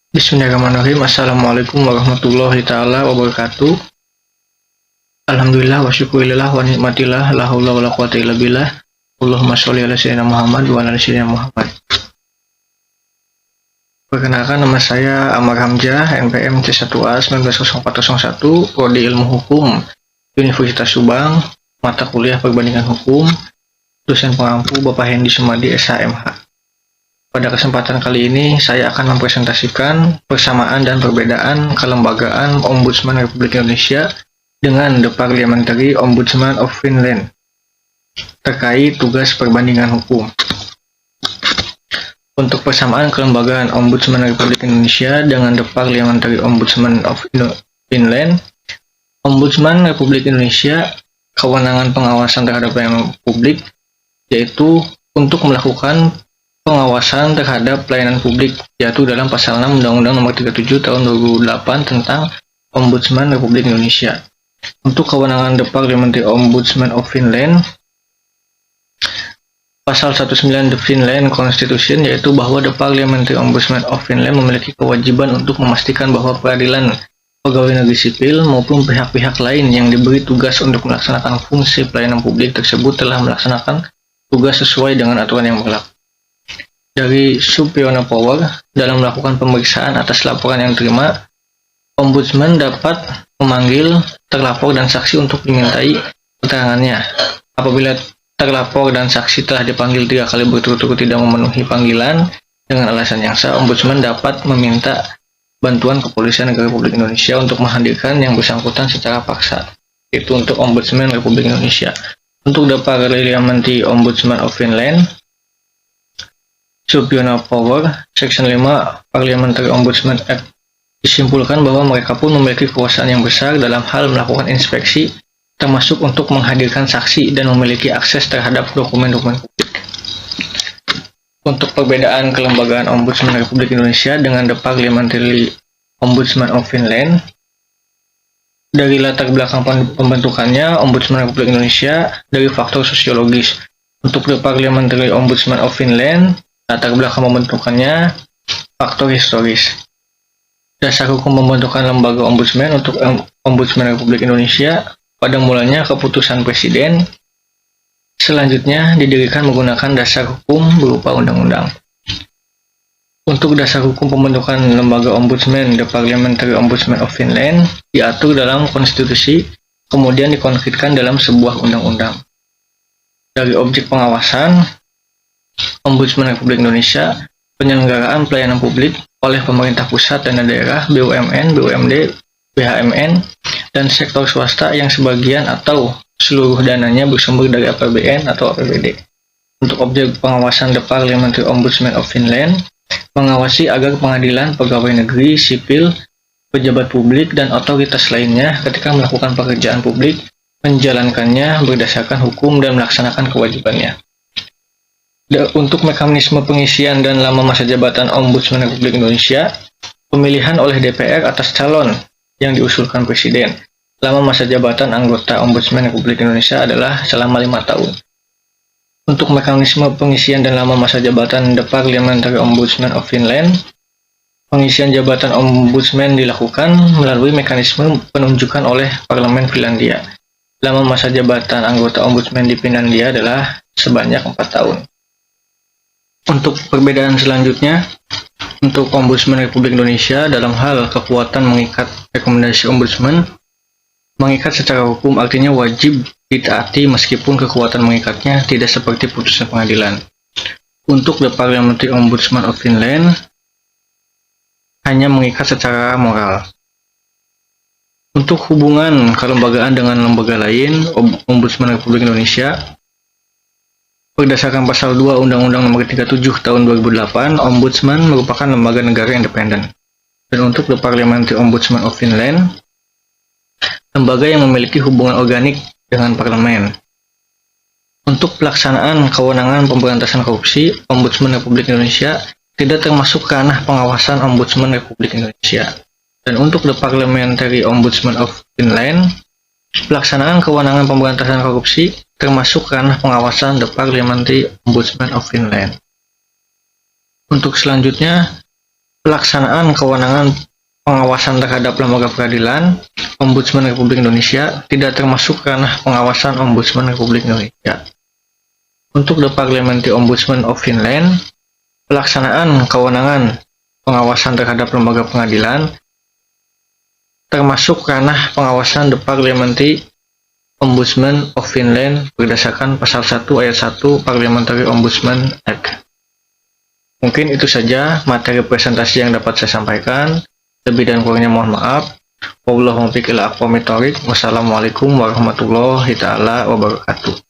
Bismillahirrahmanirrahim. Assalamualaikum warahmatullahi taala wabarakatuh. Alhamdulillah wa syukurillah wa nikmatillah la haula wala quwata illa billah. Allahumma sholli ala sayyidina Muhammad wa ala sayyidina Muhammad. Perkenalkan, nama saya Amar Hamzah, NPM C1A 190401, Prodi Ilmu Hukum, Universitas Subang, mata kuliah Perbandingan Hukum, dosen pengampu Bapak Hendi Sumadi SHMH. Pada kesempatan kali ini, saya akan mempresentasikan persamaan dan perbedaan kelembagaan Ombudsman Republik Indonesia dengan The Parliamentary Ombudsman of Finland terkait tugas perbandingan hukum. Untuk persamaan kelembagaan Ombudsman Republik Indonesia dengan The Parliamentary Ombudsman of Finland, Ombudsman Republik Indonesia kewenangan pengawasan terhadap pelayanan publik, yaitu untuk melakukan pengawasan terhadap pelayanan publik, yaitu dalam pasal 6 Undang-Undang Nomor 37 Tahun 2008 tentang Ombudsman Republik Indonesia. Untuk kewenangan The Parliamentary Ombudsman of Finland, pasal 19 The Finland Constitution, yaitu bahwa The Parliamentary Ombudsman of Finland memiliki kewajiban untuk memastikan bahwa peradilan, pegawai negeri sipil, maupun pihak-pihak lain yang diberi tugas untuk melaksanakan fungsi pelayanan publik tersebut telah melaksanakan tugas sesuai dengan aturan yang berlaku. Dari superior power dalam melakukan pemeriksaan atas laporan yang diterima, Ombudsman dapat memanggil terlapor dan saksi untuk dimintai keterangannya. Apabila terlapor dan saksi telah dipanggil 3 kali berturut-turut tidak memenuhi panggilan dengan alasan yang sah, Ombudsman dapat meminta bantuan Kepolisian Negara Republik Indonesia untuk menghadirkan yang bersangkutan secara paksa. Itu untuk Ombudsman Republik Indonesia. Untuk The Parliamentary Ombudsman of Finland, Superior Power, Section 5 Parliamentary Ombudsman Act, disimpulkan bahwa mereka pun memiliki kekuasaan yang besar dalam hal melakukan inspeksi, termasuk untuk menghadirkan saksi dan memiliki akses terhadap dokumen-dokumen publik. Untuk perbedaan kelembagaan Ombudsman Republik Indonesia dengan The Parliamentary Ombudsman of Finland, dari latar belakang pembentukannya, Ombudsman Republik Indonesia dari faktor sosiologis. Untuk The Parliamentary Ombudsman of Finland, latar belakang pembentukannya faktor historis. Dasar hukum pembentukan lembaga ombudsman untuk Ombudsman Republik Indonesia, pada mulanya keputusan Presiden, selanjutnya didirikan menggunakan dasar hukum berupa undang-undang. Untuk dasar hukum pembentukan lembaga ombudsman, The Parliamentary Ombudsman of Finland, diatur dalam konstitusi, kemudian dikonkretkan dalam sebuah undang-undang. Dari objek pengawasan Ombudsman Republik Indonesia, penyelenggaraan pelayanan publik oleh pemerintah pusat dan daerah, BUMN, BUMD, BHMN, dan sektor swasta yang sebagian atau seluruh dananya bersumber dari APBN atau APBD. Untuk objek pengawasan The Parliamentary Ombudsman of Finland, mengawasi agar pengadilan, pegawai negeri sipil, pejabat publik, dan otoritas lainnya ketika melakukan pekerjaan publik menjalankannya berdasarkan hukum dan melaksanakan kewajibannya. Untuk mekanisme pengisian dan lama masa jabatan Ombudsman Republik Indonesia, pemilihan oleh DPR atas calon yang diusulkan Presiden. Lama masa jabatan anggota Ombudsman Republik Indonesia adalah selama 5 tahun. Untuk mekanisme pengisian dan lama masa jabatan The Parliamentary Ombudsman of Finland, pengisian jabatan Ombudsman dilakukan melalui mekanisme penunjukan oleh Parlemen Finlandia. Lama masa jabatan anggota Ombudsman di Finlandia adalah sebanyak 4 tahun. Untuk perbedaan selanjutnya, untuk Ombudsman Republik Indonesia dalam hal kekuatan mengikat rekomendasi Ombudsman, mengikat secara hukum artinya wajib ditaati meskipun kekuatan mengikatnya tidak seperti putusan pengadilan. Untuk The Parliamentary Ombudsman of Finland, hanya mengikat secara moral. Untuk hubungan kelembagaan dengan lembaga lain, Ombudsman Republik Indonesia, berdasarkan pasal 2 Undang-Undang Nomor 37 Tahun 2008, Ombudsman merupakan lembaga negara independen. Dan untuk The Parliamentary Ombudsman of Finland, lembaga yang memiliki hubungan organik dengan parlemen. Untuk pelaksanaan kewenangan pemberantasan korupsi, Ombudsman Republik Indonesia tidak termasuk ke ranah pengawasan Ombudsman Republik Indonesia. Dan untuk The Parliamentary Ombudsman of Finland, pelaksanaan kewenangan pemberantasan korupsi termasuk ranah pengawasan The Parliamentary Ombudsman of Finland. Untuk selanjutnya, Pelaksanaan kewenangan pengawasan terhadap lembaga peradilan, Ombudsman Republik Indonesia tidak termasuk ranah pengawasan Ombudsman Republik Indonesia. Untuk the Parliamentary Ombudsman of Finland, pelaksanaan kewenangan pengawasan terhadap lembaga pengadilan termasuk ranah pengawasan the Parliamentary Ombudsman of Finland berdasarkan pasal 1 ayat 1 Parliamentary Ombudsman Act. Mungkin itu saja materi presentasi yang dapat saya sampaikan. Lebih dan kurangnya mohon maaf. Wassalamualaikum warahmatullahi wabarakatuh.